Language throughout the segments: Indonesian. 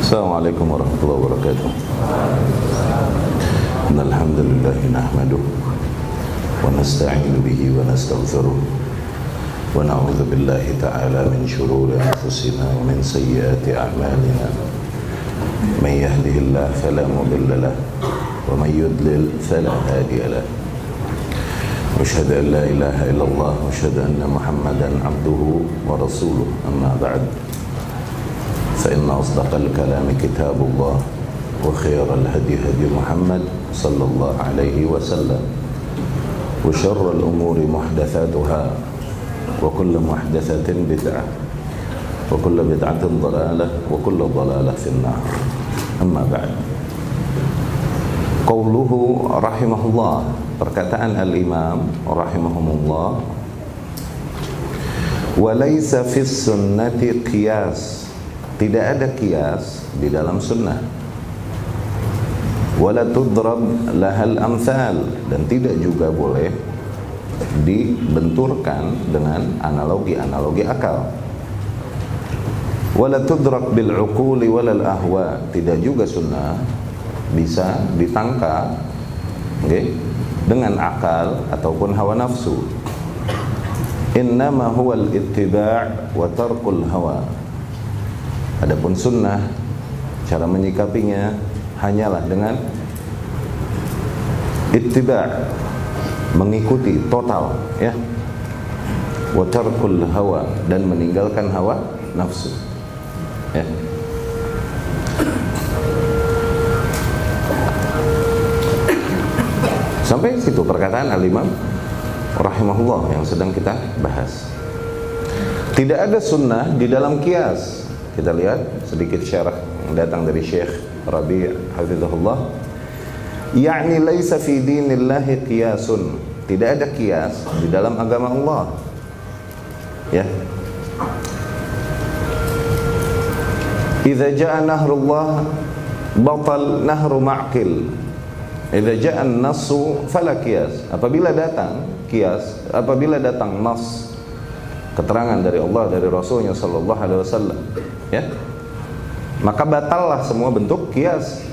Assalamualaikum warahmatullahi wabarakatuh. Innal hamdalillah nahmaduhu wa nasta'inu bihi wa nastaghfiruh wa na'udzu billahi ta'ala min shururi anfusina wa min sayyiati a'malina. Man yahdihillahu fala mudilla lahu wa man yudlil fala hadiya lahu. Asyhadu an la ilaha illallah wa asyhadu anna Muhammadan abduhu wa rasuluh. Amma ba'd. فإن أصدق الكلام كتاب الله وخير الهدي هدي محمد صلى الله عليه وسلم وشر الأمور محدثاتها وكل محدثة بدعة وكل بدعة ضلالة وكل ضلالة في النار. أما بعد. قوله رحمه الله, perkataan al-imam rahimahumullah, walaysa fis sunnati qiyas, tidak ada kias di dalam sunnah. Wala tudrab lahal amthal, dan tidak juga boleh dibenturkan dengan analogi-analogi akal. Wala tudrak bil uquli walal ahwa, tidak juga sunnah bisa ditangkap dengan akal ataupun hawa nafsu. Innama huwal ittiba' wa tarkul hawa. Adapun sunnah, cara menyikapinya hanyalah dengan ittiba', mengikuti total, ya, wa tarkul hawa, dan meninggalkan hawa nafsu, ya. Sampai situ perkataan al-imam rahimahullah yang sedang kita bahas. Tidak ada sunnah di dalam kias. Kita lihat sedikit syarah yang datang dari Syekh Rabi' hafizahullah. Ya'ni laisa fi dinillahi qiyasun, tidak ada qiyas di dalam agama Allah, ya. Idza ja'a nahrullah batal nahru ma'qil. Idza ja'a an-nassu fala qiyas. Apabila datang qiyas, apabila datang nas, keterangan dari Allah, dari Rasulnya sallallahu alaihi wasallam, ya, maka batallah semua bentuk kias.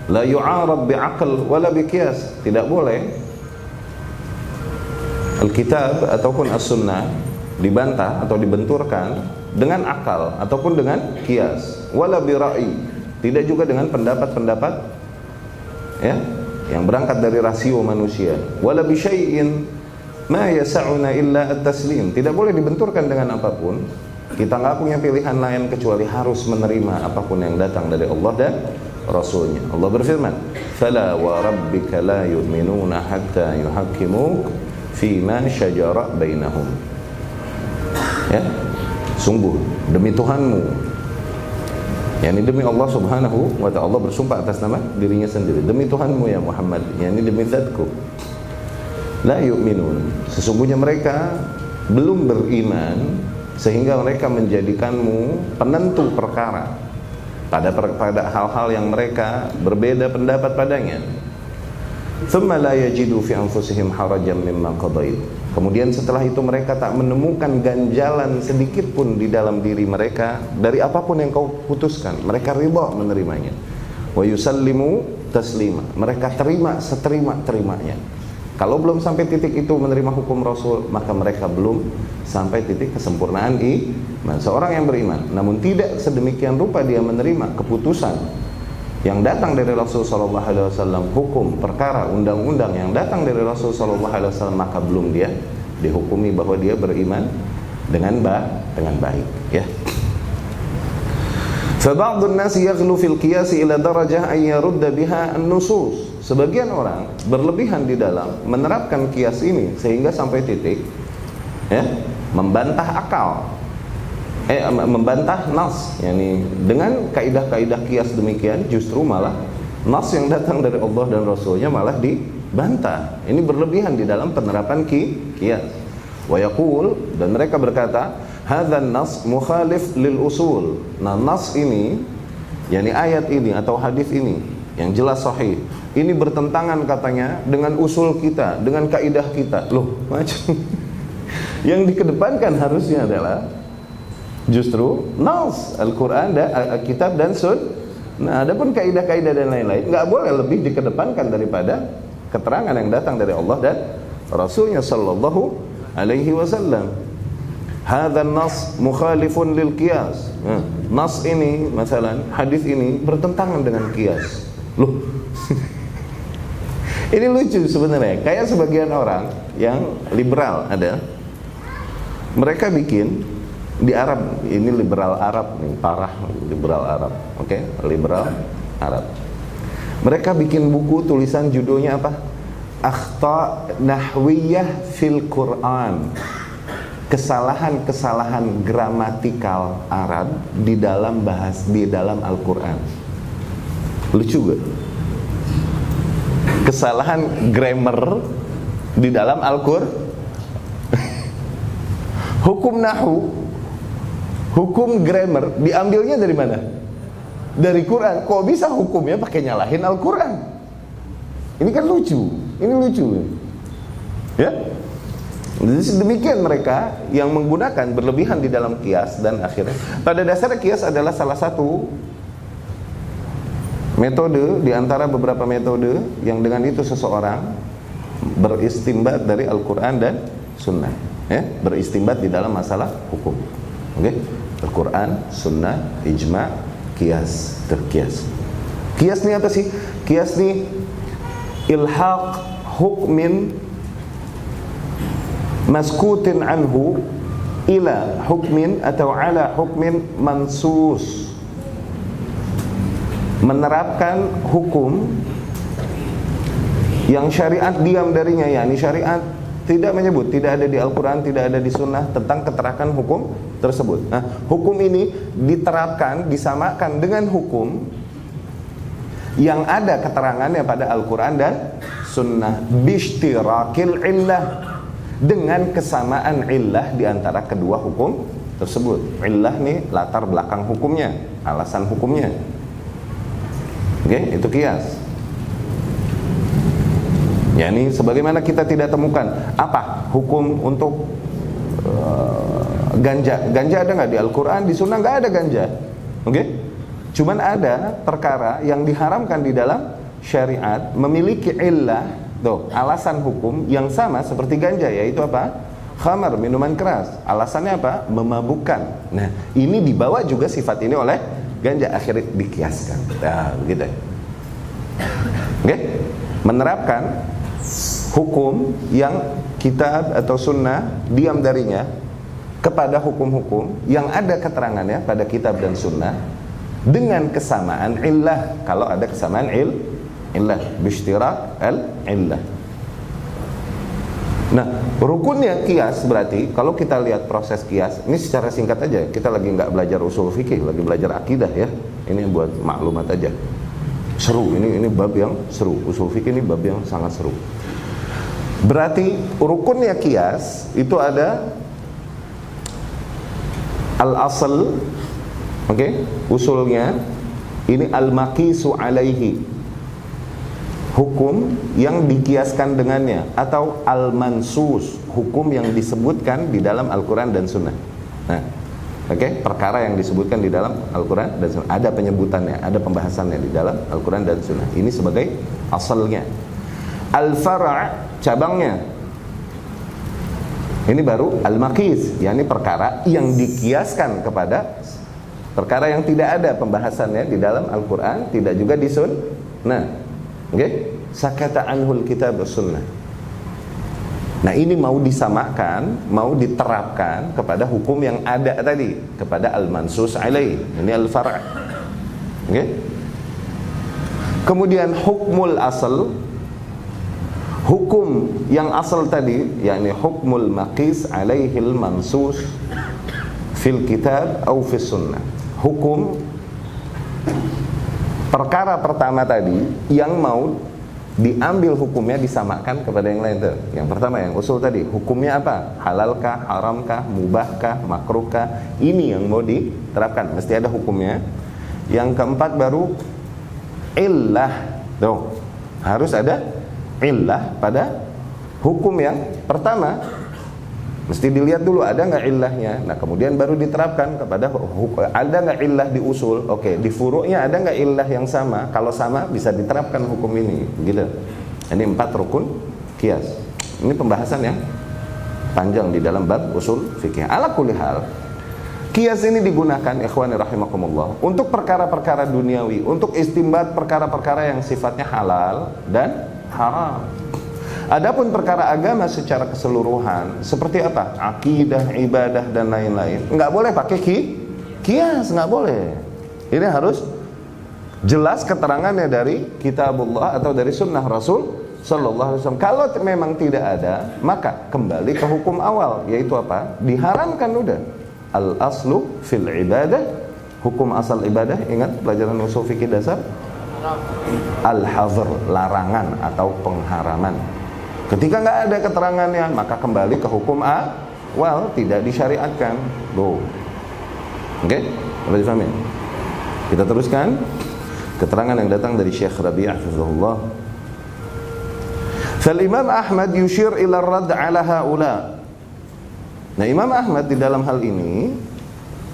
La yu'arab bi'aql wala biqiyas, tidak boleh Alkitab ataupun as-sunnah dibantah atau dibenturkan dengan akal ataupun dengan kias. Wala bira'i, tidak juga dengan pendapat-pendapat, ya, yang berangkat dari rasio manusia. Wala bi syai'in ma yasa'una illa at-taslim, tidak boleh dibenturkan dengan apapun. Kita nggak punya pilihan lain kecuali harus menerima apapun yang datang dari Allah dan Rasulnya. Allah berfirman, fala wa rabbika la yu'minuna hatta yuhakkimuk fima syajara bainahum, ya, sungguh demi Tuhanmu, yakni demi Allah subhanahu wa ta'ala, bersumpah atas nama dirinya sendiri, demi Tuhanmu ya Muhammad, yakni demi zatku, la yu'minun, sesungguhnya mereka belum beriman sehingga mereka menjadikanmu penentu perkara pada hal-hal yang mereka berbeda pendapat padanya. Thumma la yajidu fi anfusihim harajan mimma qadait, kemudian setelah itu mereka tak menemukan ganjalan sedikit pun di dalam diri mereka dari apapun yang kau putuskan, mereka ridha menerimanya. Wa yusallimu taslima, mereka terima seterima-terimanya. Kalau belum sampai titik itu menerima hukum Rasul, maka mereka belum sampai titik kesempurnaan iman. Seorang yang beriman namun tidak sedemikian rupa dia menerima keputusan yang datang dari Rasul sallallahu alaihi wasallam, hukum, perkara, undang-undang yang datang dari Rasul sallallahu alaihi wasallam, maka belum dia dihukumi bahwa dia beriman dengan baik, ya. Fa ba'dun nas yaghlu fil qiyas ila darajah an yarudda biha an-nusus. Sebagian orang berlebihan di dalam menerapkan kias ini sehingga sampai titik, ya, membantah akal, membantah nas, yakni dengan kaidah-kaidah kias demikian justru malah nas yang datang dari Allah dan Rasulnya malah dibantah. Ini berlebihan di dalam penerapan kias. Wa yaqul, dan mereka berkata, hadzan nas mukhalif lil usul. Nah, nas ini, yakni ayat ini atau hadis ini yang jelas sahih, ini bertentangan katanya dengan usul kita, dengan kaidah kita. Loh, macam yang dikedepankan harusnya adalah justru nas Al-Quran dan Kitab dan Nah, adapun kaidah-kaidah dan lain-lain nggak boleh lebih dikedepankan daripada keterangan yang datang dari Allah dan Rasulnya sallallahu alaihi wasallam. Hadzal nas mukhalifun lil qiyas. Nas ini, masalan hadis ini bertentangan dengan qiyas. Loh. Ini lucu sebenarnya. Kayak sebagian orang yang liberal ada. Mereka bikin di Arab, ini liberal Arab nih, parah liberal Arab. Oke, liberal Arab. Mereka bikin buku tulisan judulnya apa? Akhta nahwiyah fil Quran. Kesalahan-kesalahan gramatikal Arab di dalam Al-Quran. Lucu gak? Kesalahan grammar di dalam Al-Quran. Hukum nahwu, hukum grammar diambilnya dari mana? Dari Quran. Kok bisa hukumnya pakai nyalahin Al-Quran? Ini kan lucu. Ini lucu ya. Demikian mereka yang menggunakan berlebihan di dalam qiyas, dan akhirnya pada dasarnya qiyas adalah salah satu metode di antara beberapa metode yang dengan itu seseorang beristimbat dari Al-Quran dan Sunnah, ya, beristimbat di dalam masalah hukum. Oke, Al-Quran, Sunnah, ijma, qiyas, terqiyas. Qiyas ini apa sih? Qiyas ini ilhaq hukmin maskutin anhu ila hukmin atau ala hukmin mansus. Menerapkan hukum yang syariat diam darinya, yakni syariat tidak menyebut, tidak ada di Al-Quran, tidak ada di Sunnah tentang keterangan hukum tersebut. Nah, hukum ini diterapkan, disamakan dengan hukum yang ada keterangannya pada Al-Quran dan Sunnah bishtirakil illah, dengan kesamaan illah di antara kedua hukum tersebut. Illah nih latar belakang hukumnya, alasan hukumnya. Oke, itu qiyas. Ya, ini sebagaimana kita tidak temukan apa hukum untuk ganja. Ganja ada nggak di Al-Quran, di Sunnah nggak ada ganja. Oke, cuman ada perkara yang diharamkan di dalam syariat memiliki illah, tuh, alasan hukum yang sama seperti ganja, yaitu apa? Khamar, minuman keras. Alasannya apa? Memabukkan. Nah, ini dibawa juga sifat ini oleh ganja, akhirnya dikiaskan. Nah, begitu. Oke? Menerapkan hukum yang kitab atau sunnah diam darinya kepada hukum-hukum yang ada keterangannya pada kitab dan sunnah dengan kesamaan illah. Kalau ada kesamaan illah, bishtirak al-illah. Nah, rukunnya qiyas berarti kalau kita lihat proses qiyas, ini secara singkat aja, kita lagi nggak belajar usul fikih, lagi belajar akidah ya. Ini buat maklumat aja. Seru, ini bab yang seru. Usul fikih ini bab yang sangat seru. Berarti rukunnya qiyas itu ada al-asl, oke, usulnya ini al-maqisu alaihi, hukum yang dikiaskan dengannya, atau al-mansus, hukum yang disebutkan di dalam Al-Quran dan Sunnah. Nah, oke, perkara yang disebutkan di dalam Al-Quran dan Sunnah, ada penyebutannya, ada pembahasannya di dalam Al-Quran dan Sunnah. Ini sebagai asalnya. Al-fara', cabangnya. Ini baru al-maqis, yakni perkara yang dikiaskan kepada perkara yang tidak ada pembahasannya di dalam Al-Quran, tidak juga di Sunnah. Oke, sakata anhul kitab sunnah. Nah, ini mau disamakan, mau diterapkan kepada hukum yang ada tadi, kepada al-mansus alaih. Ini al-far'. Oke. Kemudian hukmul asal, hukum yang asal tadi, yakni hukmul maqis alaihil mansus fil kitab atau fis sunnah. Hukum perkara pertama tadi yang mau diambil hukumnya disamakan kepada yang lain tuh. Yang pertama yang usul tadi, hukumnya apa? Halalkah, haramkah, mubahkah, makruhkah? Ini yang mau diterapkan, mesti ada hukumnya. Yang keempat baru illah. Tuh, harus ada illah pada hukum yang pertama. Mesti dilihat dulu ada nggak illahnya. Nah kemudian baru diterapkan kepada ada nggak illah di usul. Oke, di furu'nya ada nggak illah yang sama. Kalau sama bisa diterapkan hukum ini. Begitu. Ini 4 rukun qiyas. Ini pembahasan yang panjang di dalam bab usul fikih. Ala kulli hal, qiyas ini digunakan ikhwani rahimakumullah untuk perkara-perkara duniawi, untuk istimbat perkara-perkara yang sifatnya halal dan haram. Adapun perkara agama secara keseluruhan seperti apa? Akidah, ibadah dan lain-lain, nggak boleh pakai qiyas, nggak boleh. Ini harus jelas keterangannya dari kitabullah atau dari sunnah Rasul sallallahu alaihi wasallam. Kalau memang tidak ada, maka kembali ke hukum awal, yaitu apa? Diharamkan udah. Al aslu fil ibadah, hukum asal ibadah, ingat pelajaran usul fikih dasar? Al hazr, larangan atau pengharaman. Ketika nggak ada keterangannya, maka kembali ke hukum awal, tidak disyariatkan. Loh. Oke? Apa difahami? Kita teruskan keterangan yang datang dari Syekh Rabi' hafizahullah. Fal Imam Ahmad yushir ila ar-radd ala haula. Nah, Imam Ahmad di dalam hal ini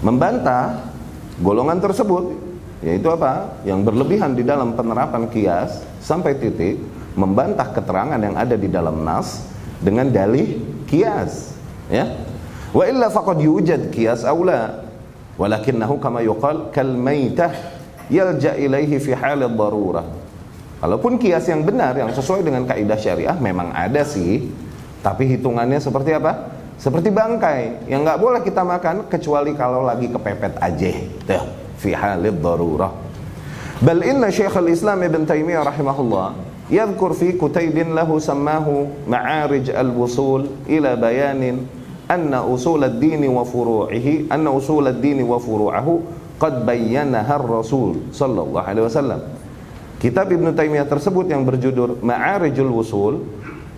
membantah golongan tersebut, yaitu apa? Yang berlebihan di dalam penerapan qiyas sampai titik membantah keterangan yang ada di dalam nas dengan dalih qiyas, ya. Wa illa faqad yujad qiyas aula, walakinnahu kama yuqal kal maitah yalja ilaihi fi hal ad-darurah. Walaupun qiyas yang benar yang sesuai dengan kaidah syariah memang ada sih, tapi hitungannya seperti apa? Seperti bangkai yang nggak boleh kita makan kecuali kalau lagi kepepet aja, tuh, fi halid darurah. Bal inna Syekhul Islam Ibn Taimiyah rahimahullah yadhkur fi kutaybin lahu sammahu Ma'arij al-Wusul ila bayanin anna usul ad-din wa furu'ihi wa furu'ahu qad bayyanaha ar-Rasul sallallahu alaihi wasallam. Kitab Ibn Taimiyah tersebut yang berjudul Ma'arijul Wusul,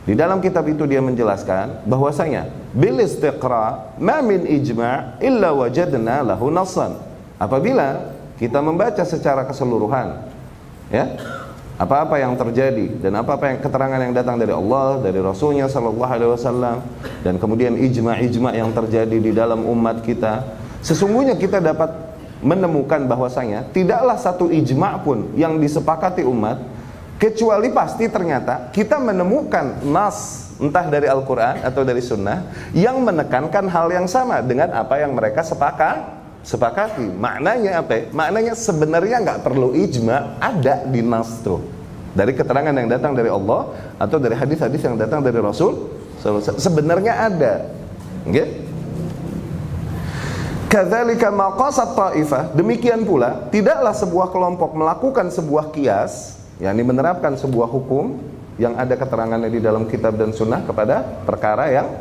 di dalam kitab itu dia menjelaskan bahwasanya bil istiqra ma min ijma' illa wajadna lahu nassan. Apabila kita membaca secara keseluruhan, ya, apa-apa yang terjadi dan apa-apa yang keterangan yang datang dari Allah, dari Rasulnya sallallahu alaihi wasallam, dan kemudian ijma' yang terjadi di dalam umat kita, sesungguhnya kita dapat menemukan bahwasanya tidaklah satu ijma' pun yang disepakati umat kecuali pasti ternyata kita menemukan nas entah dari Al-Quran atau dari Sunnah yang menekankan hal yang sama dengan apa yang mereka sepakati. Maknanya apa? Maknanya sebenarnya nggak perlu ijma', ada di nas tuh, dari keterangan yang datang dari Allah atau dari hadis-hadis yang datang dari Rasul. Sebenarnya ada. Okay? Kadzalika maqasat ta'ifah, demikian pula tidaklah sebuah kelompok melakukan sebuah qiyas, yakni menerapkan sebuah hukum yang ada keterangannya di dalam kitab dan sunnah kepada perkara yang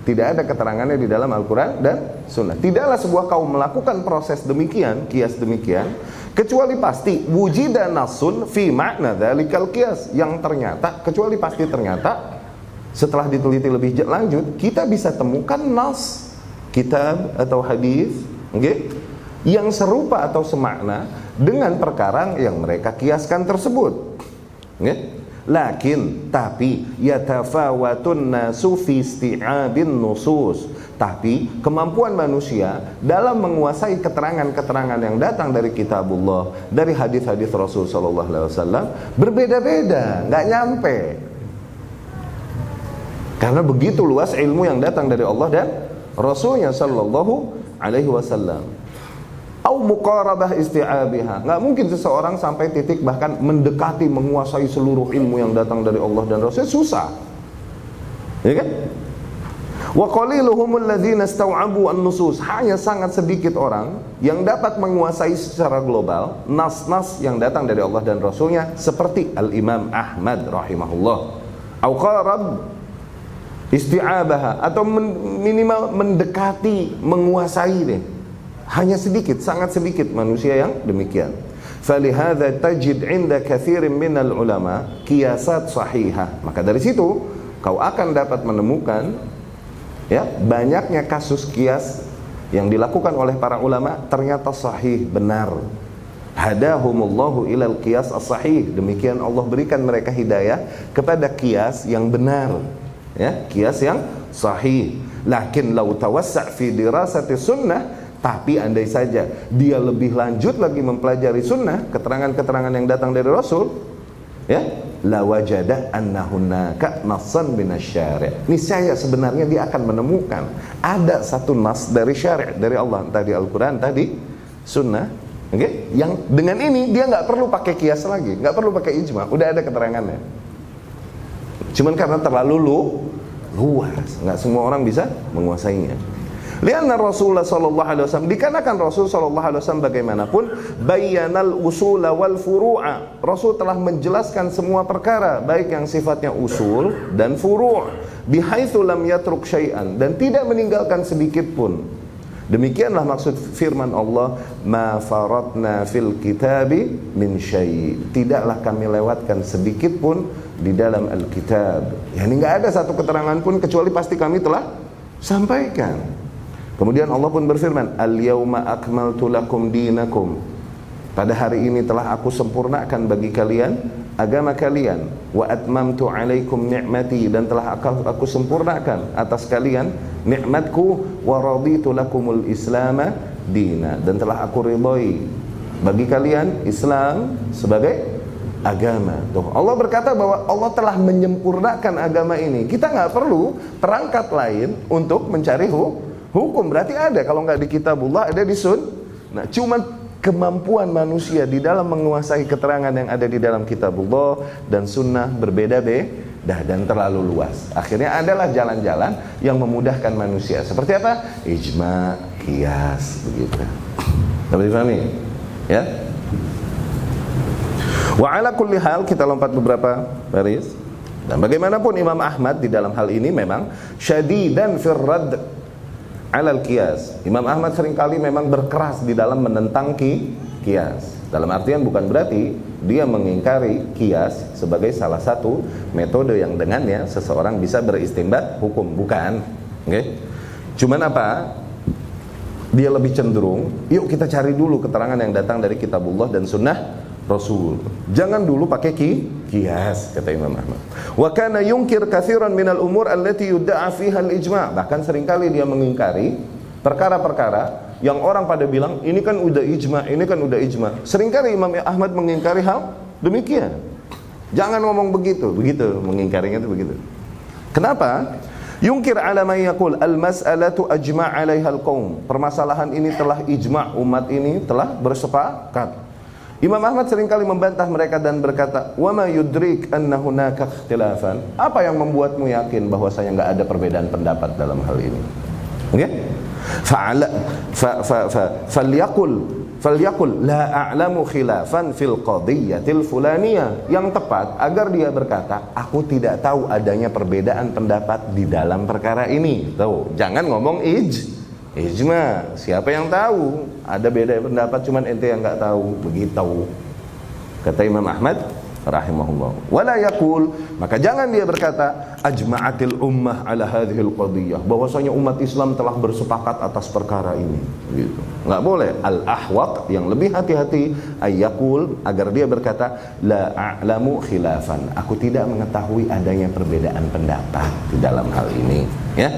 tidak ada keterangannya di dalam Al-Quran dan sunnah. Tidaklah sebuah kaum melakukan proses demikian, qiyas demikian, kecuali pasti wujida nasun fi makna dzalikal qiyas, yang ternyata, kecuali pasti ternyata setelah diteliti lebih lanjut kita bisa temukan nas kitab atau hadis, okay, yang serupa atau semakna dengan perkara yang mereka kiaskan tersebut, okay? Lakin, tapi yatafawatun nasu fi isti'abin nusus, tapi kemampuan manusia dalam menguasai keterangan-keterangan yang datang dari kitabullah, dari hadis-hadis Rasul sallallahu alaihi wasallam berbeda-beda, nggak nyampe. Karena begitu luas ilmu yang datang dari Allah dan Rasulnya sallallahu alaihi wasallam. Au muqarabah isti'abiha, nggak mungkin seseorang sampai titik bahkan mendekati menguasai seluruh ilmu yang datang dari Allah dan Rasul, susah, ya kan? Wa qaliluhumul ladzina istau'abu an-nusus, hanya sangat sedikit orang yang dapat menguasai secara global nas-nas yang datang dari Allah dan Rasulnya, seperti Al-Imam Ahmad rahimahullah. Au qarab isti'abaha, atau minimal mendekati, menguasai deh. Hanya sedikit, sangat sedikit manusia yang demikian. Falihadza tajid 'inda katsirin minal ulama qiyasat sahihah. Maka dari situ kau akan dapat menemukan, ya, banyaknya kasus qiyas yang dilakukan oleh para ulama ternyata sahih, benar. Hadahumullahu ilal qiyas as-sahih. Demikian Allah berikan mereka hidayah kepada qiyas yang benar. ya, kias yang sahih. Lakin lau tawassa' fi dirasati sunnah, tapi andai saja dia lebih lanjut lagi mempelajari sunnah, keterangan-keterangan yang datang dari Rasul, ya, la wajada anna hunaka nassan minasyari'. Niscaya sebenarnya dia akan menemukan ada satu nas dari syari', dari Allah, tadi Al-Qur'an, tadi sunnah, oke? Yang dengan ini dia nggak perlu pakai kias lagi, nggak perlu pakai ijma, udah ada keterangannya. Cuman karena terlalu luas, nggak semua orang bisa menguasainya. Lianna Rasulullah sallallahu alaihi wasallam, dikarenakan Rasul sallallahu alaihi wasallam bagaimanapun bayyanal usula wal furu'a, Rasul telah menjelaskan semua perkara, baik yang sifatnya usul dan furu', bihaitsu lam yatruk syai'an, dan tidak meninggalkan sedikit pun. Demikianlah maksud firman Allah, ma faratna fil kitabi min syai', tidaklah kami lewatkan sedikit pun di dalam Alkitab. Ya, ini nggak ada satu keterangan pun kecuali pasti kami telah sampaikan. Kemudian Allah pun berfirman, al-yauma akmaltu lakum dinakum, pada hari ini telah aku sempurnakan bagi kalian agama kalian, wa atmamtu alaikum ni'mati, dan telah aku sempurnakan atas kalian nikmatku, wa raditu lakumul islama dina, dan telah aku ridhoi bagi kalian Islam sebagai agama. Tuh, Allah berkata bahwa Allah telah menyempurnakan agama ini. Kita nggak perlu perangkat lain untuk mencari hukum. Berarti ada, kalau nggak di kitabullah ada di Nah, cuman kemampuan manusia di dalam menguasai keterangan yang ada di dalam kitabullah dan sunnah berbeda-beda dan terlalu luas. Akhirnya adalah jalan-jalan yang memudahkan manusia. Seperti apa? Ijma, qiyas, begitu. Dapat dipahami? Ya. Wa ala kulli hal, kita lompat beberapa baris. Dan bagaimanapun Imam Ahmad di dalam hal ini memang syadidan firrad alal qiyas. Imam Ahmad seringkali memang berkeras di dalam menentang qiyas. Dalam artian bukan berarti dia mengingkari qiyas sebagai salah satu metode yang dengannya seseorang bisa beristinbat hukum, bukan. Oke. Cuman apa? Dia lebih cenderung, yuk kita cari dulu keterangan yang datang dari kitabullah dan sunnah Rasul. Jangan dulu pakai qiyas, kata Imam Ahmad. Wa kana yunkir katsiran minal umur allati yudda'a fiha al-ijma'. Bahkan seringkali dia mengingkari perkara-perkara yang orang pada bilang ini kan udah ijma', ini kan udah ijma'. Seringkali Imam Ahmad mengingkari hal demikian. Jangan ngomong begitu, mengingkarinya itu begitu. Kenapa? Yungkir ala man yaqul al-mas'alatu ajma' 'alaiha al-qaum. Permasalahan ini telah ijma', umat ini telah bersepakat. Imam Ahmad seringkali membantah mereka dan berkata, wa ma yudrik anna hunaka ikhtilafan. Apa yang membuatmu yakin bahwasanya enggak ada perbedaan pendapat dalam hal ini? Oke? Falyaqul la a'lamu khilafan fil qadhiyatil fulaniyah. Yang tepat agar dia berkata, aku tidak tahu adanya perbedaan pendapat di dalam perkara ini. Tuh, jangan ngomong ijma, siapa yang tahu? Ada beda pendapat, cuman ente yang nggak tahu, begitu. Kata Imam Ahmad rahimahullah. Wala yaqul, maka jangan dia berkata ajma'atil ummah ala hadhil qadhiyah, bahwasanya umat Islam telah bersepakat atas perkara ini. Gitu. Nggak boleh. Al-ahwat, yang lebih hati-hati, ayyaqul, agar dia berkata la a'lamu khilafan, aku tidak mengetahui adanya perbedaan pendapat di dalam hal ini. Ya.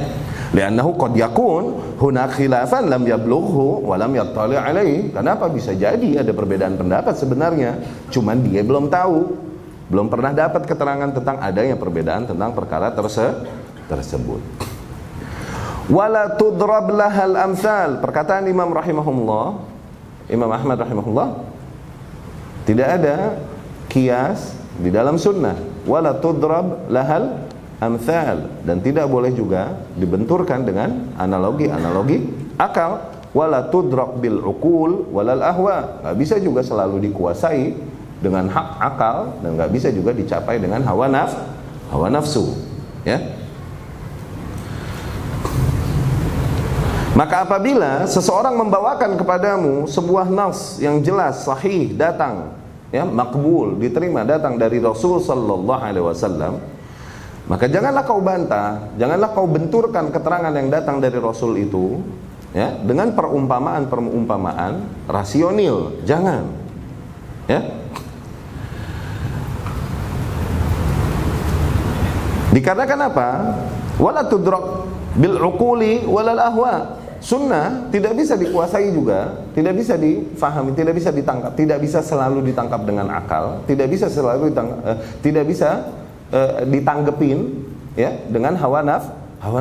Li'annahu qad yakun hunak khilafan lam yablughu wa lam yattali' alaihi. Kenapa? Bisa jadi ada perbedaan pendapat sebenarnya, cuman dia belum tahu, belum pernah dapat keterangan tentang adanya perbedaan tentang perkara tersebut. Wala tudrab lahal amsal. Perkataan Imam rahimahullah, Imam Ahmad rahimahullah, tidak ada qiyas di dalam sunnah. Wala tudrab lahal amthal, dan tidak boleh juga dibenturkan dengan analogi-analogi akal. Wala tudrak bil uqul walal ahwa, nggak bisa juga selalu dikuasai dengan hak akal, dan nggak bisa juga dicapai dengan hawa nafsu, ya. Maka apabila seseorang membawakan kepadamu sebuah nas yang jelas, sahih, datang, ya, makbul, diterima, datang dari Rasul sallallahu alaihi wasallam, maka janganlah kau bantah, janganlah kau benturkan keterangan yang datang dari Rasul itu, ya, dengan perumpamaan rasional. Jangan, ya. Dikarenakan apa? Wala tudrak bil uquli walal ahwa. Sunnah tidak bisa dikuasai juga, tidak bisa difahami, tidak bisa ditangkap, tidak bisa selalu ditangkap dengan akal, tidak bisa selalu ditanggepin ya dengan hawa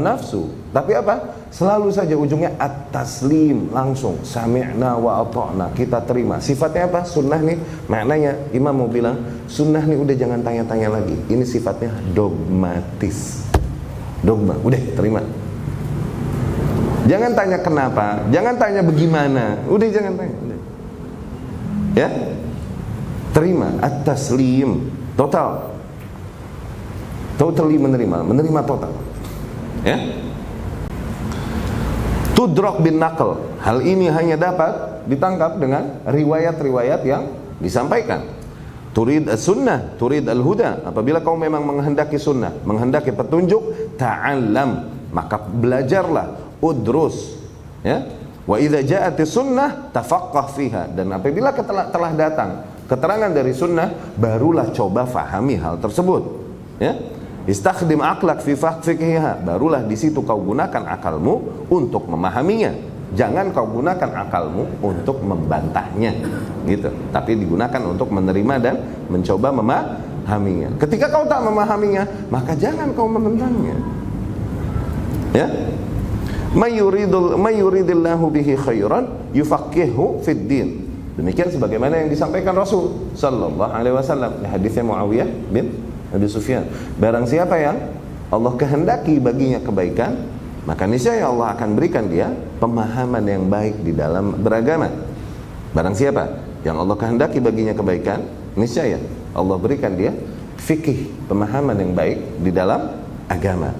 nafsu. Tapi apa? Selalu saja ujungnya at-taslim, langsung sami'na wa ata'na, kita terima. Sifatnya apa? Sunnah nih, maknanya Imam mau bilang, sunnah nih udah jangan tanya-tanya lagi. Ini sifatnya dogmatis. Dogma, udah terima. Jangan tanya kenapa, jangan tanya bagaimana, udah jangan tanya, udah. Ya, terima, at-taslim, totally menerima total. Ya, tudrak bin naql, hal ini hanya dapat ditangkap dengan riwayat-riwayat yang disampaikan. Turid as-sunnah, turid al-huda, apabila kau memang menghendaki sunnah, menghendaki petunjuk, ta'allam, maka belajarlah, udrus, ya. Wa idza ja'atis sunnah tafaqqah fiha, dan apabila telah datang keterangan dari sunnah, barulah coba fahami hal tersebut, ya. Istakhdim aqlak fi fiqhiha, barulah di situ kau gunakan akalmu untuk memahaminya. Jangan kau gunakan akalmu untuk membantahnya, gitu. Tapi digunakan untuk menerima dan mencoba memahaminya. Ketika kau tak memahaminya, maka jangan kau menentangnya. Ya. Mayuridillahu bihi khairan yufaqihu fid din. Demikian sebagaimana yang disampaikan Rasul sallallahu alaihi wasallam di hadisnya Muawiyah bin Abi Sufyan. Barang siapa yang Allah kehendaki baginya kebaikan, maka niscaya Allah akan berikan dia pemahaman yang baik di dalam beragama. Barang siapa yang Allah kehendaki baginya kebaikan, niscaya Allah berikan dia fikih, pemahaman yang baik di dalam agama.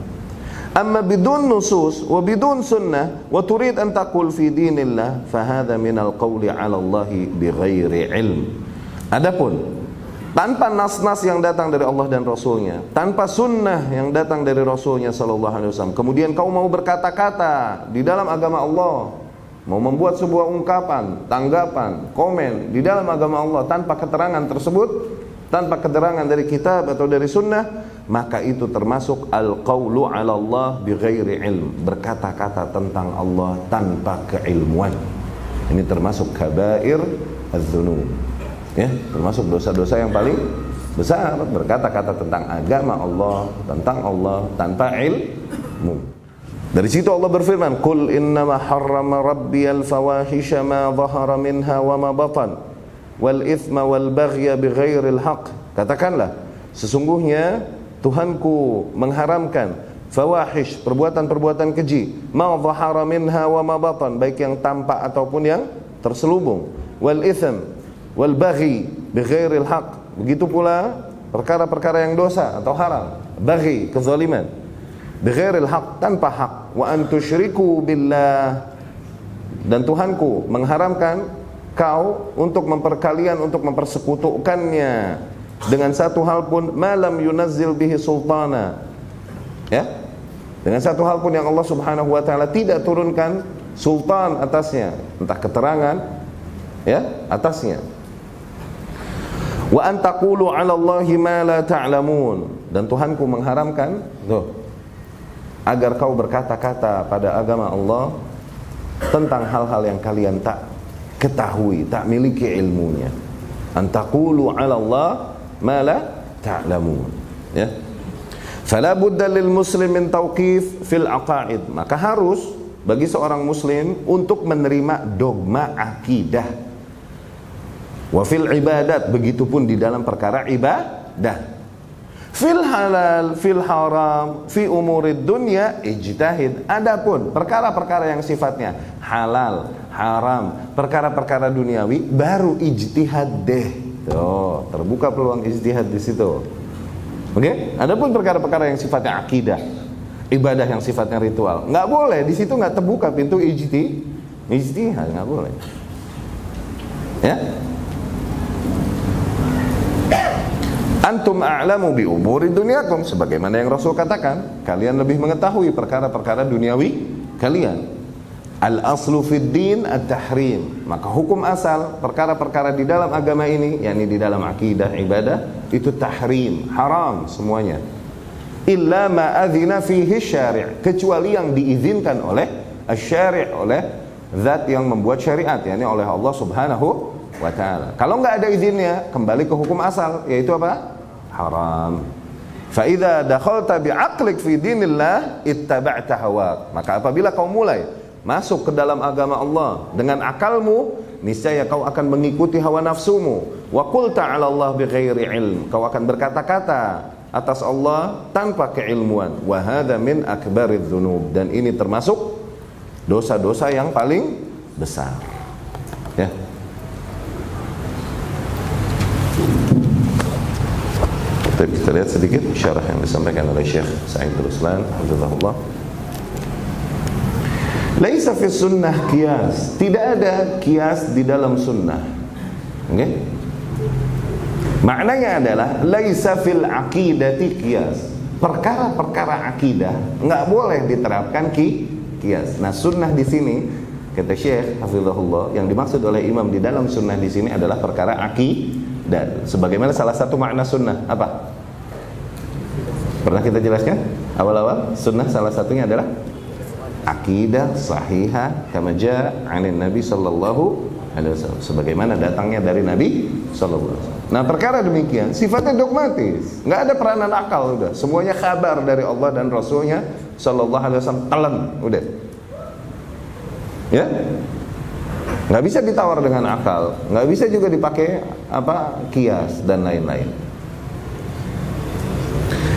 Amma bidun nusus wa bidun sunnah wa turid an taqul fi dinillah fa hadha min al-qawli 'ala Allah bighairi ilm. Adapun tanpa nas-nas yang datang dari Allah dan Rasulnya, tanpa sunnah yang datang dari Rasulnya sallallahu alaihi wasallam, kemudian kau mau berkata-kata di dalam agama Allah, mau membuat sebuah ungkapan, tanggapan, komen di dalam agama Allah tanpa keterangan tersebut, tanpa keterangan dari kitab atau dari sunnah, maka itu termasuk al-qawlu 'ala Allah bighairi ilm, berkata-kata tentang Allah tanpa keilmuan. Ini termasuk kabair az-dzunub, ya, termasuk dosa-dosa yang paling besar, berkata-kata tentang agama Allah, tentang Allah tanpa ilmu. Dari situ Allah berfirman, qul innama harrama rabbiyal fawahisha ma dhahara minha wa ma batan wal ithma wal baghya bighairil haqq. Katakanlah, sesungguhnya Tuhanku mengharamkan fawahish, perbuatan-perbuatan keji, ma dhahara minha wa ma batan, baik yang tampak ataupun yang terselubung, wal itham wal baghi bighairil haqq, begitu pula perkara-perkara yang dosa atau haram, baghi, kezaliman, bighairil haqq, tanpa hak, wa an tusyriku billah, dan Tuhanku mengharamkan kau untuk memperkalian, untuk mempersekutukannya dengan satu hal pun, malam yunazzil bihi sultana, ya, dengan satu hal pun yang Allah subhanahu wa ta'ala tidak turunkan sultan atasnya, entah keterangan, ya, atasnya. Wa an taqulu 'ala Allahi ma la ta'lamun, dan Tuhanku mengharamkan agar kau berkata-kata pada agama Allah tentang hal-hal yang kalian tak ketahui, tak miliki ilmunya. An taqulu 'ala Allah ma la ta'lamun, ya. Fala budda lil muslim min tawqif fil aqaid, maka harus bagi seorang muslim untuk menerima dogma akidah. Wa fil ibadat, begitupun di dalam perkara ibadah. Fil halal, fil haram, fi umurid dunya ijtahid. Adapun perkara-perkara yang sifatnya halal, haram, perkara-perkara duniawi, baru ijtihad deh. Tuh, terbuka peluang ijtihad di situ. Oke? Adapun perkara-perkara yang sifatnya akidah, ibadah yang sifatnya ritual, nggak boleh. Di situ nggak terbuka pintu ijtihad, nggak boleh. Ya? Antum a'lamu bi umuri dunyakum, sebagaimana yang Rasul katakan, kalian lebih mengetahui perkara-perkara duniawi kalian. Al aslu fid din at-tahrim, maka hukum asal perkara-perkara di dalam agama ini, yakni di dalam akidah, ibadah, itu tahrim, haram semuanya. illa ma adzina fihi syari', kecuali yang diizinkan oleh asy-syari', oleh zat yang membuat syariat, yakni oleh Allah Subhanahu wa taala. Kalau enggak ada izinnya, kembali ke hukum asal, yaitu apa? Haram. Fa idza dakhalta bi'aqlik fi dinillah ittaba'ta hawak. Maka apabila kau mulai masuk ke dalam agama Allah dengan akalmu, niscaya kau akan mengikuti hawa nafsumu. Wa qulta 'ala Allah bighairi ilm, kau akan berkata-kata atas Allah tanpa keilmuan. Wa hadza min akbaridz dzunub, dan ini termasuk dosa-dosa yang paling besar. Ya. Kita lihat sedikit syarah yang disampaikan oleh Syekh Sa'id Ruslan hafizahullah. Laisa fi sunnah qiyas, tidak ada qiyas di dalam sunnah. Oke? Maknanya adalah laisa fil aqidati qiyas. Perkara-perkara akidah enggak boleh diterapkan qiyas. Nah, sunnah di sini kata Syekh hafizahullah, yang dimaksud oleh imam di dalam sunnah di sini adalah perkara akidah. Sebagaimana salah satu makna sunnah apa? Pernah kita jelaskan awal-awal, sunnah salah satunya adalah akidah sahihah kama jaa 'anin Nabi sallallahu alaihi wasallam, sebagaimana datangnya dari Nabi sallallahu alaihi wasallam. Nah, perkara demikian sifatnya dogmatis, enggak ada peranan akal, udah semuanya kabar dari Allah dan Rasulnya sallallahu alaihi wasallam, telan, udah. Ya? Nggak bisa ditawar dengan akal, nggak bisa juga dipakai qiyas dan lain-lain.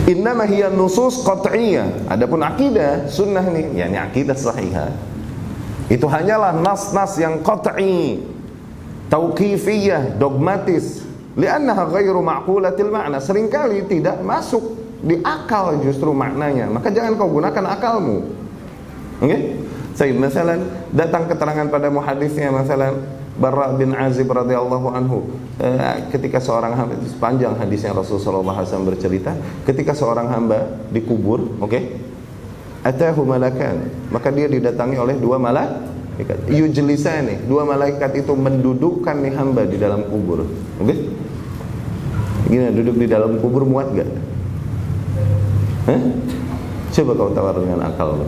Innama hiya nusus qat'iyah. Adapun akidah sunnah nih, yakni akidah sahihah, itu hanyalah nas-nas yang qat'i, tauqifiyah, dogmatis. Li'annaha ghairu ma'qulatil ma'na, seringkali tidak masuk di akal justru maknanya. Maka jangan kau gunakan akalmu. Oke? Sayyid masalan datang keterangan pada muhadisnya, masalan Barra bin Azib radhiyallahu anhu, ketika seorang hamba, sepanjang hadisnya Rasulullah SAW bercerita, ketika seorang hamba dikubur, atahu malakan, maka dia didatangi oleh dua malaikat, yujlisani, dua malaikat itu mendudukkan nih hamba di dalam kubur. Gini, duduk di dalam kubur muat gak? Coba kau tawar dengan akal.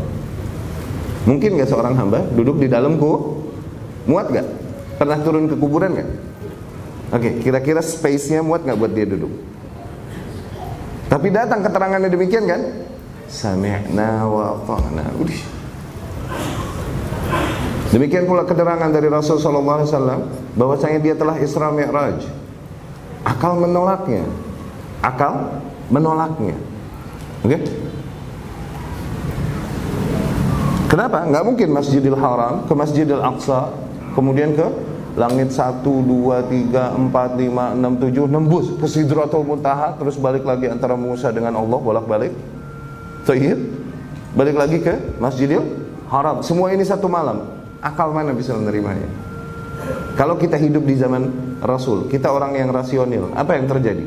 Mungkin gak seorang hamba duduk di dalam muat gak? Pernah turun ke kuburan gak? Kira-kira space-nya muat gak buat dia duduk? Tapi datang keterangannya demikian kan? Sami'na wa ata'na. Demikian pula keterangan dari Rasulullah SAW bahwasanya dia telah Isra Mi'raj. Akal menolaknya. Kenapa? Nggak mungkin Masjidil Haram ke Masjidil Aqsa, kemudian ke langit 1, 2, 3, 4, 5, 6, 7, nembus ke Sidratul Muntaha, terus balik lagi antara Musa dengan Allah, bolak-balik. Balik lagi ke Masjidil Haram. Semua ini satu malam. Akal mana bisa menerimanya? Kalau kita hidup di zaman Rasul, kita orang yang rasional, apa yang terjadi?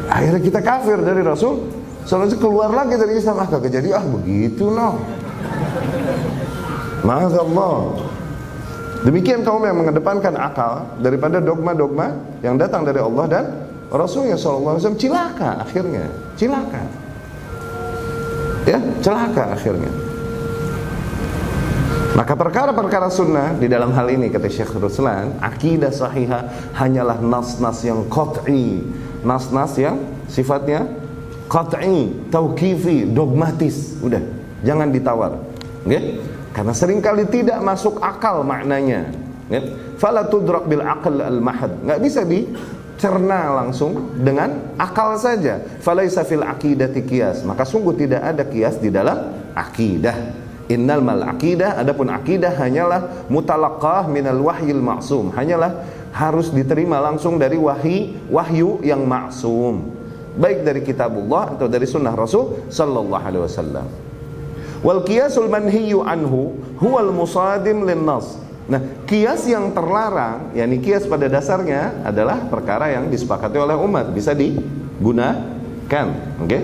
Akhirnya kita kafir dari Rasul. Soalnya keluar lagi dari Islam, kagak jadi begitu Ma'azallah. Demikian kaum yang mengedepankan akal daripada dogma-dogma yang datang dari Allah dan Rasulnya SAW, cilaka akhirnya. Celaka akhirnya. Maka perkara-perkara sunnah di dalam hal ini, kata Syekh Ruslan, akidah sahihah hanyalah nas-nas yang qat'i, nas-nas yang sifatnya qat'i, tauqifi, dogmatis. Udah, jangan ditawar. Karena seringkali tidak masuk akal maknanya. Fala tudrak bil aql al mahad, enggak bisa dicerna langsung dengan akal saja. Falaisa fil aqidati qiyas, maka sungguh tidak ada qiyas di dalam akidah. Innal mal aqidah, adapun akidah hanyalah mutalaqqah minal wahyil ma'sum, hanyalah harus diterima langsung dari wahyu yang maksum, baik dari kitabullah atau dari sunnah Rasul sallallahu alaihi wasallam. Wal qiyasul manhiyu anhu huwal musadim lin nas. Nah, qiyas yang terlarang, yakni qiyas pada dasarnya adalah perkara yang disepakati oleh umat, bisa digunakan,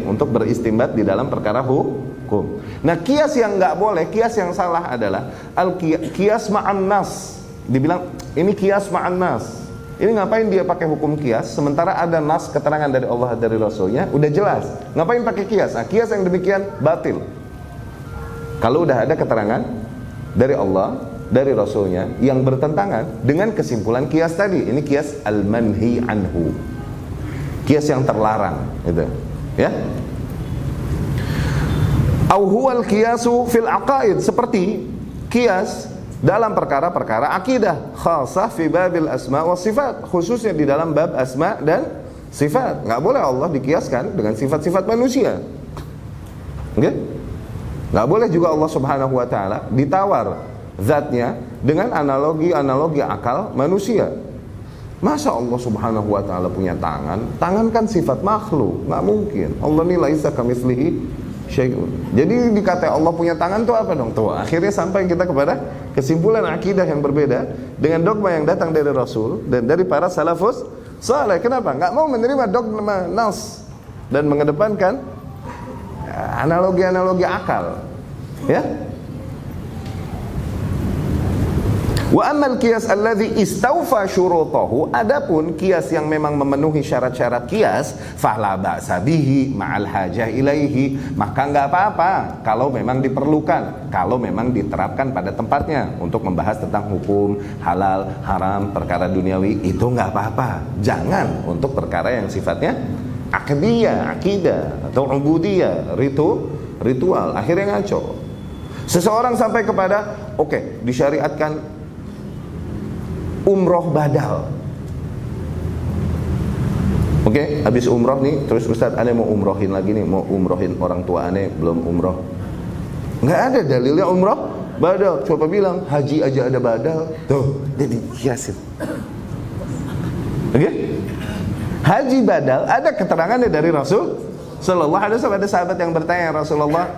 untuk beristinbat di dalam perkara hukum. Nah, qiyas yang enggak boleh, qiyas yang salah adalah al qiyas ma'an nas. Dibilang ini qiyas ma'an nas. Ini ngapain dia pakai hukum kias, sementara ada nas keterangan dari Allah dari Rasulnya, udah jelas. Ngapain pakai kias? Nah, kias yang demikian batil. Kalau udah ada keterangan dari Allah, dari Rasulnya yang bertentangan dengan kesimpulan kias tadi. Ini kias al-manhi anhu, kias yang terlarang, gitu. Ya. Au huwal qiyasu fil aqaid, seperti kias dalam perkara-perkara akidah, khasah fi babil asma wa sifat, khususnya di dalam bab asma dan sifat. Nggak boleh Allah dikiaskan dengan sifat-sifat manusia. Oke? Nggak boleh juga Allah Subhanahu wa taala ditawar zatnya dengan analogi-analogi akal manusia. Masa Allah Subhanahu wa taala punya tangan? Tangan kan sifat makhluk, nggak mungkin. Allah ni laisa kamitslihi syai'un. Jadi dikata Allah punya tangan tuh apa dong? Tuh, akhirnya sampai kita kepada kesimpulan akidah yang berbeda dengan dogma yang datang dari Rasul dan dari para salafus saleh. Kenapa? Nggak mau menerima dogma nas dan mengedepankan analogi-analogi akal. Ya? Wa ammal qiyas alladhi istawfa syurutahu, adapun kias yang memang memenuhi syarat-syarat kias, fala ba'sa bihi ma'al hajah ilaihi, maka enggak apa-apa kalau memang diperlukan, kalau memang diterapkan pada tempatnya untuk membahas tentang hukum halal, haram, perkara duniawi, itu enggak apa-apa. Jangan untuk perkara yang sifatnya akidiyah, akidah atau ubudiyah, ritual, akhirnya ngaco. Seseorang sampai kepada disyariatkan umroh badal. Habis umroh nih, terus Ustaz, aneh mau umrohin lagi nih, mau umrohin orang tua aneh, belum umroh. Nggak ada dalilnya umroh badal. Coba bilang haji aja ada badal. Tuh, jadi kiasin. Haji badal ada keterangannya dari Rasul Sallallahu Alaihi Wasallam. Ada sahabat yang bertanya, Rasulullah,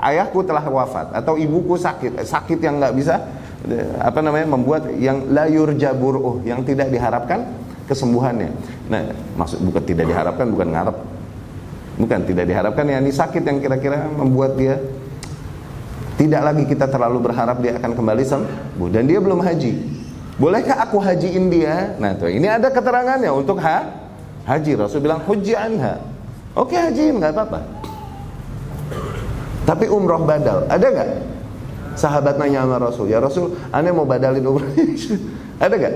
ayahku telah wafat atau ibuku sakit yang nggak bisa membuat yang la yurja bur'uh, yang tidak diharapkan kesembuhannya. Nah, maksud bukan tidak diharapkan, bukan ngarep. Bukan tidak diharapkan, ya ini sakit yang kira-kira membuat dia tidak lagi kita terlalu berharap dia akan kembali sembuh, dan dia belum haji. Bolehkah aku hajiin dia? Nah, tuh ini ada keterangannya untuk haji. Rasul bilang hujji anha. Hajiin, enggak apa-apa. Tapi umroh badal ada enggak? Sahabat nanya sama Rasul, ya Rasul, aneh mau badalin umrah. Ada gak?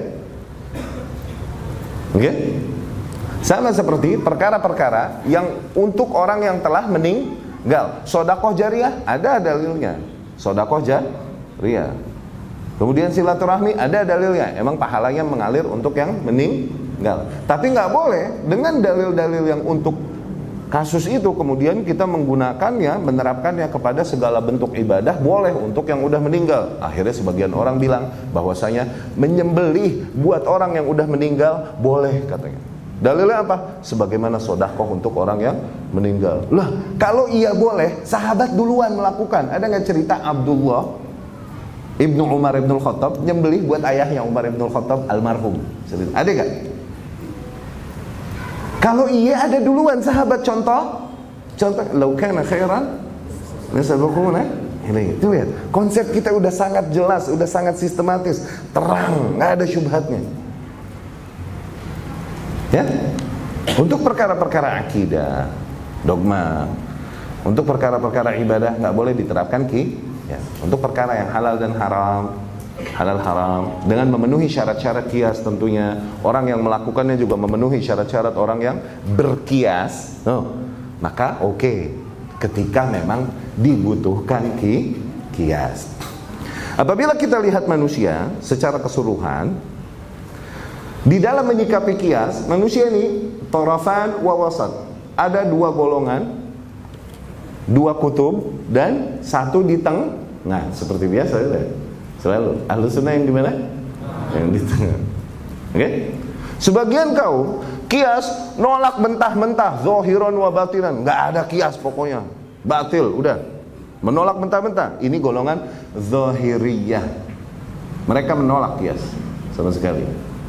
Sama seperti perkara-perkara yang untuk orang yang telah meninggal. Sedekah jariyah ada dalilnya. Sedekah jariyah. Kemudian silaturahmi ada dalilnya. Emang pahalanya mengalir untuk yang meninggal. Tapi nggak boleh dengan dalil-dalil yang untuk kasus itu kemudian kita menggunakannya, menerapkannya kepada segala bentuk ibadah. Boleh untuk yang udah meninggal. Akhirnya sebagian orang bilang bahwasanya menyembelih buat orang yang udah meninggal boleh, katanya. Dalilnya apa? Sebagaimana sedekah untuk orang yang meninggal. Lah, kalau iya boleh, sahabat duluan melakukan. Ada nggak cerita Abdullah Ibnu Umar Ibnu Khattab nyembelih buat ayahnya Umar Ibnu Khattab almarhum? Ada nggak? Kalau iya ada duluan sahabat. Contoh lau kana khairan nasabaquna ilaihi. Itu lihat, konsep kita udah sangat jelas, udah sangat sistematis, terang, nggak ada syubhatnya. Ya, untuk perkara-perkara akidah, dogma, untuk perkara-perkara ibadah nggak boleh diterapkan ya. Untuk perkara yang halal dan haram, halal haram dengan memenuhi syarat-syarat kias tentunya. Orang yang melakukannya juga memenuhi syarat-syarat orang yang berkias. Maka ketika memang dibutuhkan kias. Apabila kita lihat manusia secara keseluruhan, di dalam menyikapi kias, manusia ini tarafan wa wasat. Ada dua golongan, dua kutub, dan satu di tengah. Seperti biasa ya. Selalu ahlu sunnah yang di mana? Yang di tengah. Sebagian kaum kias nolak mentah-mentah, zahiran wa batinan. Nggak ada kias pokoknya, batil, udah menolak mentah-mentah. Ini golongan zahiriyah. Mereka menolak kias sama sekali,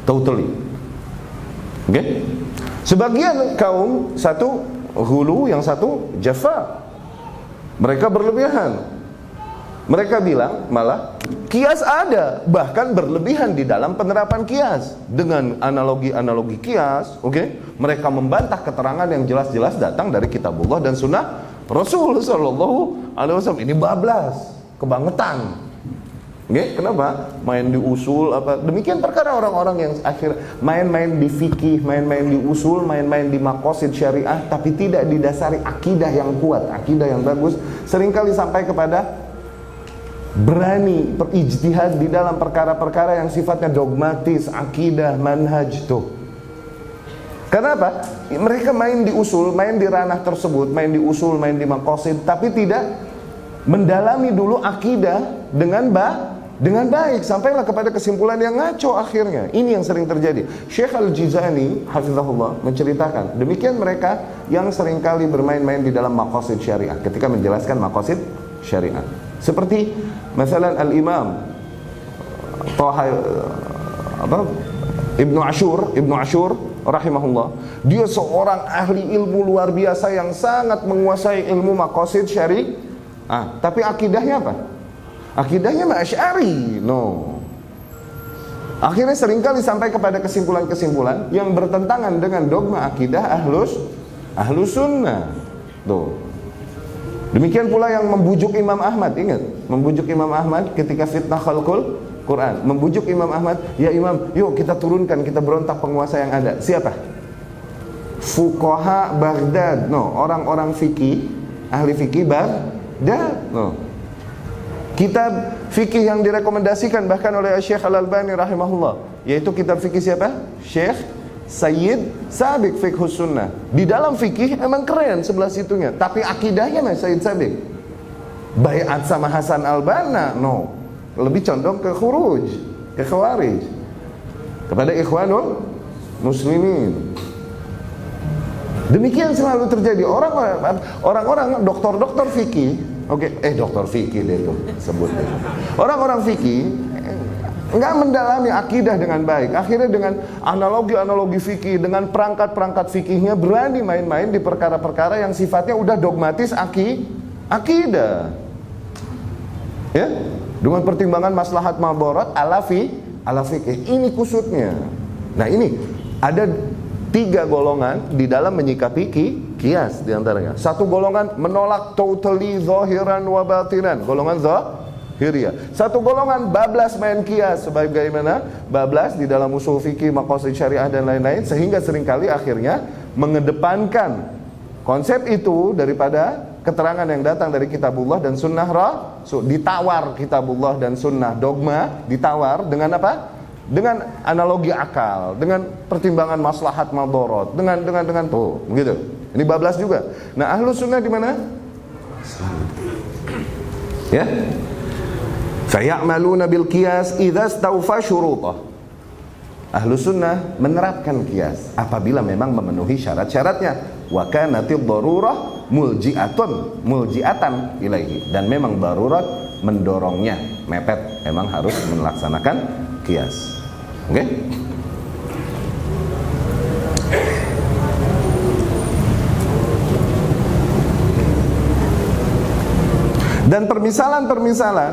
totally. Sebagian kaum, satu hulu, yang satu jafa. Mereka berlebihan. Mereka bilang malah Kias ada, bahkan berlebihan di dalam penerapan kias. Dengan analogi-analogi kias, mereka membantah keterangan yang jelas-jelas datang dari kitabullah dan sunnah Rasul sallallahu alaihi wasallam. Ini bablas, kebangetan. Kenapa? Main di usul apa? Demikian perkara orang-orang yang akhir main-main di fikih, main-main di usul, main-main di maqasid syariah, tapi tidak didasari akidah yang kuat, akidah yang bagus, seringkali sampai kepada berani berijtihad di dalam perkara-perkara yang sifatnya dogmatis, akidah, manhaj tuh. Kenapa? Mereka main di usul, main di ranah tersebut, main di usul, main di maqasid, tapi tidak mendalami dulu akidah dengan baik, sampailah kepada kesimpulan yang ngaco akhirnya. Ini yang sering terjadi. Syekh Al-Jizani hafizahullah menceritakan, demikian mereka yang seringkali bermain-main di dalam maqasid syariah ketika menjelaskan maqasid syariah. Seperti masalan Al-Imam Ibnu Ashur rahimahullah. Dia seorang ahli ilmu luar biasa yang sangat menguasai ilmu maqasid syariah. Tapi akidahnya apa? Akidahnya Asy'ari. Akhirnya seringkali sampai kepada kesimpulan-kesimpulan yang bertentangan dengan dogma akidah ahlus sunnah. Tuh. Demikian pula yang membujuk Imam Ahmad, ingat, membujuk Imam Ahmad ketika fitnah khalqul Quran, membujuk Imam Ahmad, ya Imam, yuk kita turunkan, kita berontak penguasa yang ada. Siapa? Fuqaha Baghdad, orang-orang fikih, ahli fikih Baghdad, kitab fikih yang direkomendasikan bahkan oleh Syekh Al-Albani rahimahullah, yaitu kitab fikih siapa? Syekh Sayyid Sabiq Fiqhus Sunnah. Di dalam fikih emang keren sebelah situnya, tapi akidahnya Sayyid Sabiq. Baiat sama Hasan Al-Banna, lebih condong ke khuruj, ke khawarij, kepada ikhwanul muslimin. Demikian selalu terjadi. Orang-orang doktor fikih, doktor fikih deh itu sebutnya. Orang-orang fikih enggak mendalami akidah dengan baik. Akhirnya dengan analogi-analogi fikih, dengan perangkat-perangkat fikihnya berani main-main di perkara-perkara yang sifatnya udah dogmatis akidah. Ya, dengan pertimbangan maslahat madarat ala fikih. Ini kusutnya. Nah, ini ada 3 golongan di dalam menyikapi kias diantaranya. Satu golongan menolak totally zahiran wa batinan, golongan zahiriyah. Satu golongan bablas main kias, sebagaimana bablas di dalam usul fikih, maqasid syariah dan lain-lain, sehingga seringkali akhirnya mengedepankan konsep itu daripada keterangan yang datang dari kitabullah dan sunnah Rasul. Ditawar kitabullah dan sunnah dogma, ditawar dengan apa? Dengan analogi akal, dengan pertimbangan maslahat madarat, dengan tuh, begitu. Ini bablas juga. Nah, ahlus sunnah di mana? Ya. Faya'maluna bil qiyas idza stawfa syurutah. Ahlus sunnah menerapkan qiyas apabila memang memenuhi syarat-syaratnya. Wa kanatid darurah mulji'atan ilaihi, dan memang darurat mendorongnya, mepet, memang harus melaksanakan qiyas. Oke? Dan permisalan-permisalan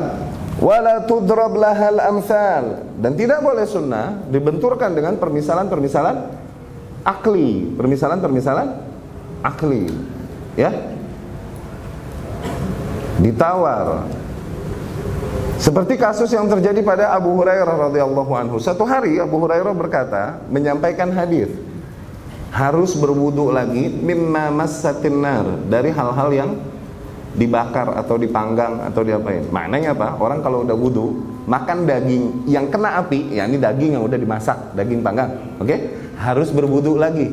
wala tudrab lahal amsal, dan tidak boleh sunnah dibenturkan dengan permisalan-permisalan akli, permisalan-permisalan akli, ya, ditawar. Seperti kasus yang terjadi pada Abu Hurairah radhiyallahu anhu. Satu hari Abu Hurairah berkata, menyampaikan hadis, harus berwudu lagi mimma massatin nar, dari hal-hal yang dibakar atau dipanggang atau diapain. Maknanya apa? Orang kalau udah wudu, makan daging yang kena api, ya ini daging yang udah dimasak, daging panggang, harus berwudu lagi.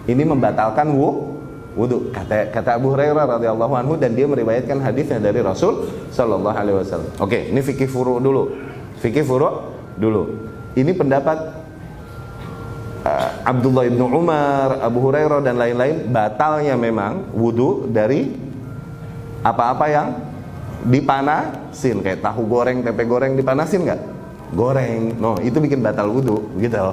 Ini membatalkan wudu, kata Abu Hurairah radhiyallahu anhu, dan dia meriwayatkan hadisnya dari Rasul sallallahu alaihi wasallam. Ini fikih furu' dulu. Ini pendapat Abdullah bin Umar, Abu Hurairah dan lain-lain, batalnya memang wudu dari apa-apa yang dipanasin, kayak tahu goreng, tempe goreng dipanasin nggak? Goreng, itu bikin batal wudu, gitu.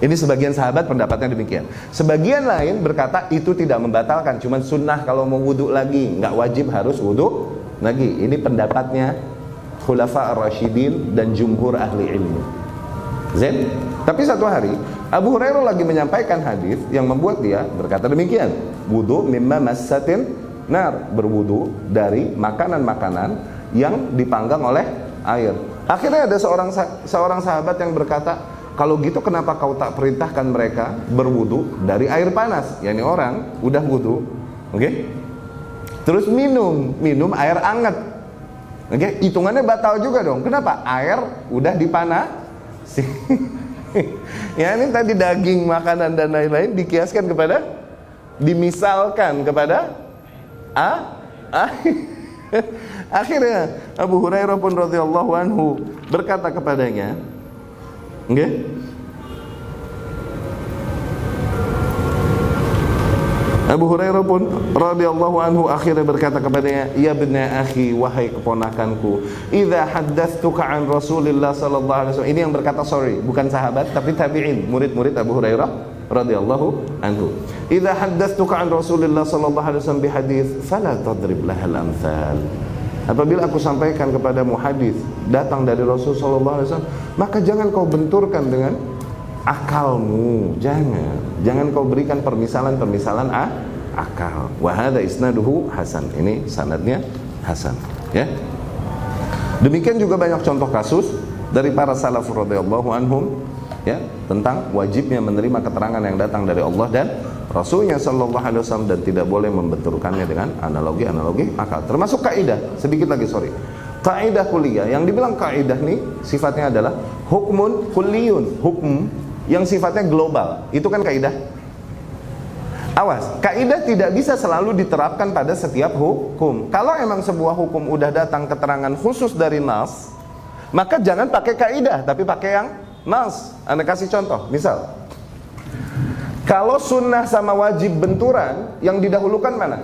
Ini sebagian sahabat pendapatnya demikian. Sebagian lain berkata itu tidak membatalkan, cuma sunnah kalau mau wudu lagi, nggak wajib harus wudu lagi. Ini pendapatnya khulafa ar-rasyidin dan jumhur ahli ilmu. Zain. Tapi satu hari Abu Hurairah lagi menyampaikan hadis yang membuat dia berkata demikian, wudu mimma massatin nar, berwudu dari makanan-makanan yang dipanggang oleh air. Akhirnya ada seorang sahabat yang berkata, kalau gitu kenapa kau tak perintahkan mereka berwudu dari air panas? Yani orang udah wudu, oke? Terus minum air hangat. Oke, hitungannya batal juga dong. Kenapa? Air udah dipanasi. Ya ini tadi daging, makanan dan lain-lain dikiaskan kepada, dimisalkan kepada akhirnya Abu Hurairah pun radhiyallahu anhu berkata kepadanya, oke? Abu Hurairah pun radhiyallahu anhu akhirnya berkata kepadanya, ya ibna akhi, wahai keponakanku, idza haddatstuka an Rasulillah sallallahu alaihi wasallam. Ini yang berkata, sorry, bukan sahabat tapi tabi'in, murid-murid Abu Hurairah radhiyallahu anhu. Idza haddatstuka an Rasulillah sallallahu alaihi wasallam bihadits fala tadrib lahal amsal. Apabila aku sampaikan kepadamu hadis datang dari Rasul sallallahu alaihi wasallam, maka jangan kau benturkan dengan akalmu, jangan kau berikan permisalan akal. Wa hadza isnaduhu hasan, ini sanadnya hasan, ya. Demikian juga banyak contoh kasus dari para salaf radhiyallahu anhum, ya, tentang wajibnya menerima keterangan yang datang dari Allah dan Rasulnya sallallahu alaihi wasallam, dan tidak boleh membenturkannya dengan analogi akal. Termasuk kaidah, sedikit lagi, sorry. Kaidah kuliah, yang dibilang kaidah nih sifatnya adalah hukmun kulliyun, hukum yang sifatnya global. Itu kan kaidah. Awas, kaidah tidak bisa selalu diterapkan pada setiap hukum. Kalau emang sebuah hukum udah datang keterangan khusus dari nas, maka jangan pakai kaidah, tapi pakai yang nas. Anda kasih contoh, misal kalau sunnah sama wajib benturan, yang didahulukan mana?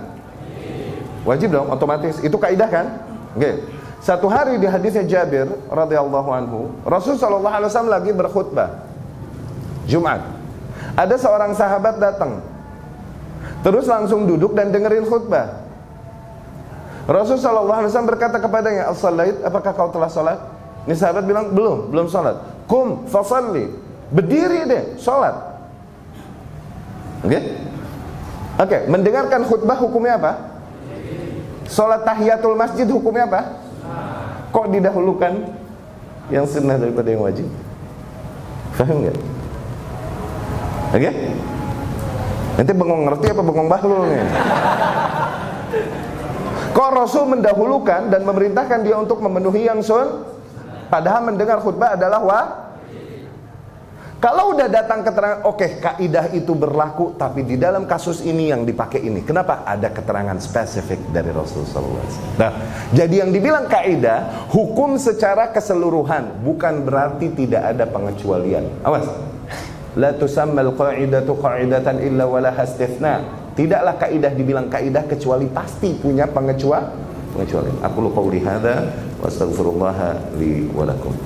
Wajib dong, otomatis. Itu kaidah kan? Oke. Satu hari di hadisnya Jabir radhiyallahu anhu, Rasul sallallahu alaihi wasallam lagi berkhutbah Jumat. Ada seorang sahabat datang, terus langsung duduk dan dengerin khutbah. Rasul sallallahu alaihi wasallam berkata kepadanya, "As-salait, apakah kau telah salat?" Ini sahabat bilang, belum salat. "Qum fasalli." Berdiri deh, salat. Oke, mendengarkan khutbah hukumnya apa? Salat tahiyatul masjid hukumnya apa? Kok didahulukan yang sunnah daripada yang wajib? Paham enggak? Oke? Nanti bengong ngerti apa bengong bahlul nih? Kok Rasul mendahulukan dan memerintahkan dia untuk memenuhi yang padahal mendengar khutbah adalah Kalau udah datang keterangan, oke, kaidah itu berlaku, tapi di dalam kasus ini yang dipakai ini. Kenapa? Ada keterangan spesifik dari Rasulullah SAW. Nah, jadi yang dibilang kaidah, hukum secara keseluruhan, bukan berarti tidak ada pengecualian. Awas. La tusammal qa'idatu qa'idatan illa walaha istithna. Tidaklah kaidah dibilang kaidah kecuali pasti punya pengecualian. Aku qouli hadza wa astaghfirullah li wa lakum.